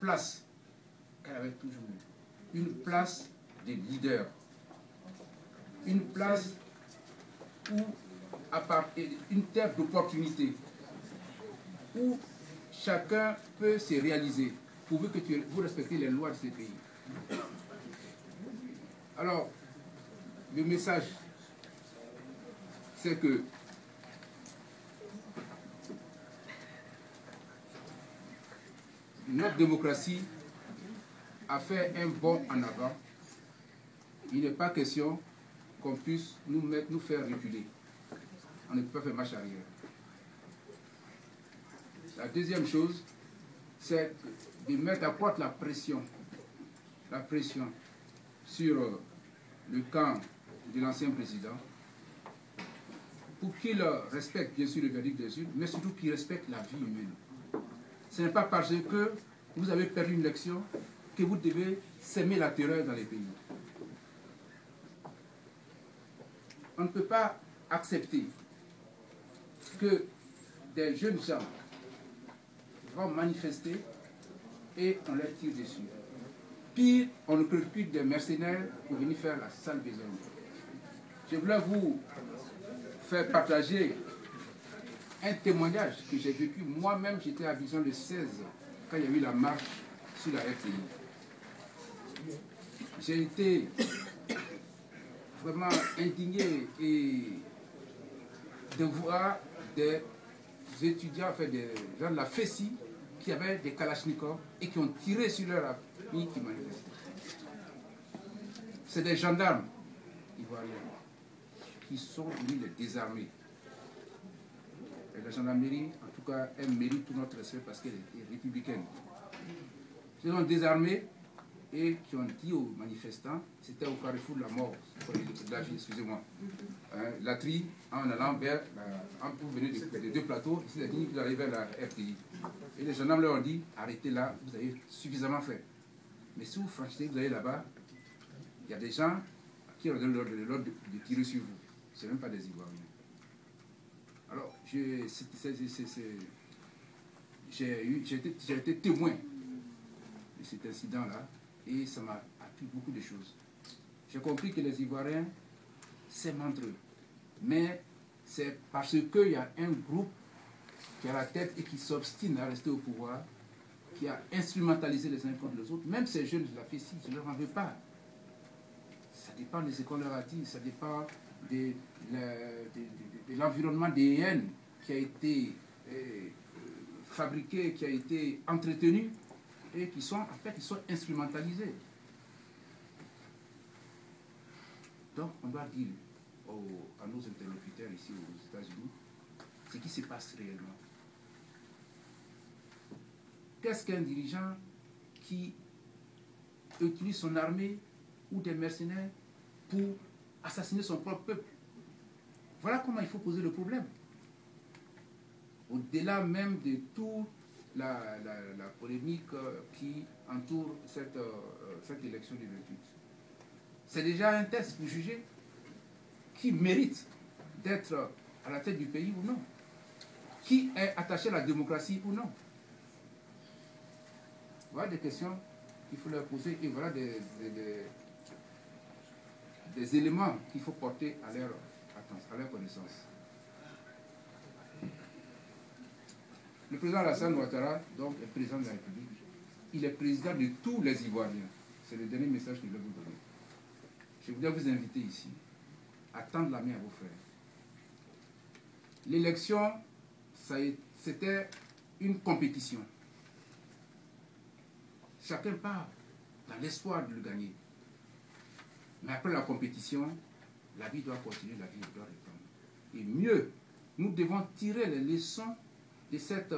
place qu'elle avait toujours eue, une place des leaders, une place où, une terre d'opportunité, où chacun peut se réaliser, pourvu que vous respectez les lois de ce pays. Alors, le message, c'est que notre démocratie a fait un bond en avant. Il n'est pas question qu'on puisse nous faire reculer. On ne peut pas faire marche arrière. La deuxième chose, c'est de mettre à porte la pression sur le camp de l'ancien président pour qu'il respecte bien sûr le verdict des urnes, mais surtout qu'il respecte la vie humaine. Ce n'est pas parce que vous avez perdu une élection que vous devez s'aimer la terreur dans les pays. On ne peut pas accepter que des jeunes gens vont manifester et on leur tire dessus. Pire, on recrute des mercenaires pour venir faire la sale besogne. Je voulais vous faire partager un témoignage que j'ai vécu. Moi-même, j'étais à Abidjan le 16, quand il y a eu la marche sur la RTI. J'ai été vraiment indigné et de voir des étudiants, enfin des gens de la FESI, qui avaient des kalachnikovs et qui ont tiré sur leur ami qui manifestait. C'est des gendarmes ivoiriens qui sont venus les désarmer. Et la gendarmerie, en tout cas, elle mérite tout notre respect parce qu'elle est républicaine. Ils ont désarmé et qui ont dit aux manifestants, c'était au carrefour de la mort, de la vie, excusez-moi, la tri en allant vers, pour venir des deux plateaux, ils ont dit qu'ils arrivaient à la RTI. Et les gendarmes leur ont dit, arrêtez là, vous avez suffisamment fait. Mais si vous franchissez, vous allez là-bas, il y a des gens qui ont donné l'ordre de tirer sur vous. Ce n'est même pas des Ivoiriens. Alors, j'ai été témoin de cet incident-là et ça m'a appris beaucoup de choses. J'ai compris que les Ivoiriens s'aiment entre eux. Mais c'est parce qu'il y a un groupe qui a la tête et qui s'obstine à rester au pouvoir, qui a instrumentalisé les uns contre les autres. Même ces jeunes de la FESI, je ne leur en veux pas. Ça dépend de ce qu'on leur a dit, ça dépend de l'environnement des haines qui a été fabriqué, qui a été entretenu et qui sont, en fait, ils sont instrumentalisés. Donc, on doit dire à nos interlocuteurs ici aux États-Unis ce qui se passe réellement. Qu'est-ce qu'un dirigeant qui utilise son armée ou des mercenaires pour assassiner son propre peuple? Voilà comment il faut poser le problème. Au-delà même de toute la polémique qui entoure cette élection du 28. C'est déjà un test pour juger qui mérite d'être à la tête du pays ou non. Qui est attaché à la démocratie ou non. Voilà des questions qu'il faut leur poser et voilà des éléments qu'il faut porter à leur connaissance. Le président Alassane Ouattara, donc, est président de la République. Il est président de tous les Ivoiriens. C'est le dernier message que je vais vous donner. Je voudrais vous inviter ici à tendre la main à vos frères. L'élection, c'était une compétition. Chacun part dans l'espoir de le gagner. Mais après la compétition, la vie doit continuer, la vie doit reprendre. Et mieux, nous devons tirer les leçons de cette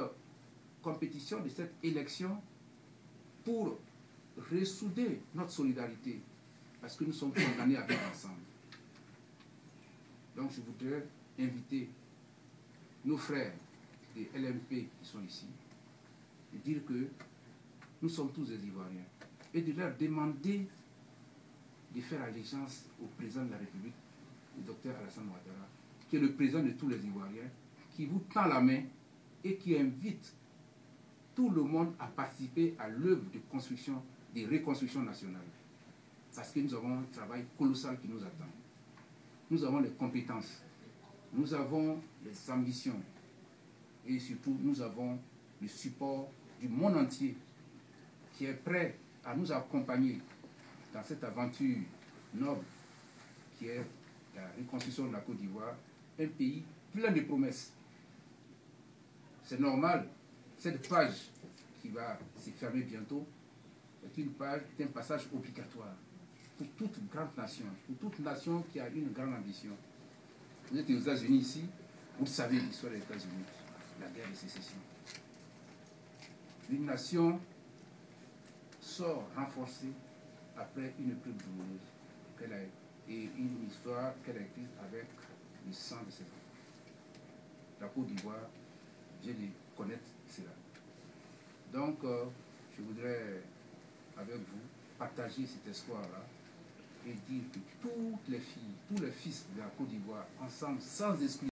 compétition, de cette élection, pour ressouder notre solidarité, parce que nous sommes condamnés à vivre ensemble. Donc je voudrais inviter nos frères des LMP qui sont ici, de dire que nous sommes tous des Ivoiriens, et de leur demander de faire allégeance au président de la République, le docteur Alassane Ouattara, qui est le président de tous les Ivoiriens, qui vous tend la main et qui invite tout le monde a participé à l'œuvre de construction, de reconstruction nationale. Parce que nous avons un travail colossal qui nous attend. Nous avons les compétences, nous avons les ambitions et surtout nous avons le support du monde entier qui est prêt à nous accompagner dans cette aventure noble qui est la reconstruction de la Côte d'Ivoire, un pays plein de promesses. C'est normal, cette page qui va se fermer bientôt est une page, est un passage obligatoire pour toute grande nation, pour toute nation qui a une grande ambition. Vous êtes aux États-Unis ici, vous savez l'histoire des États-Unis, la guerre de sécession. Une nation sort renforcée après une épreuve douloureuse et une histoire qu'elle a écrite avec le sang de ses enfants. La Côte d'Ivoire, je les connais cela. Donc, je voudrais, avec vous, partager cet espoir-là et dire que toutes les filles, tous les fils de la Côte d'Ivoire, ensemble, sans exclusion,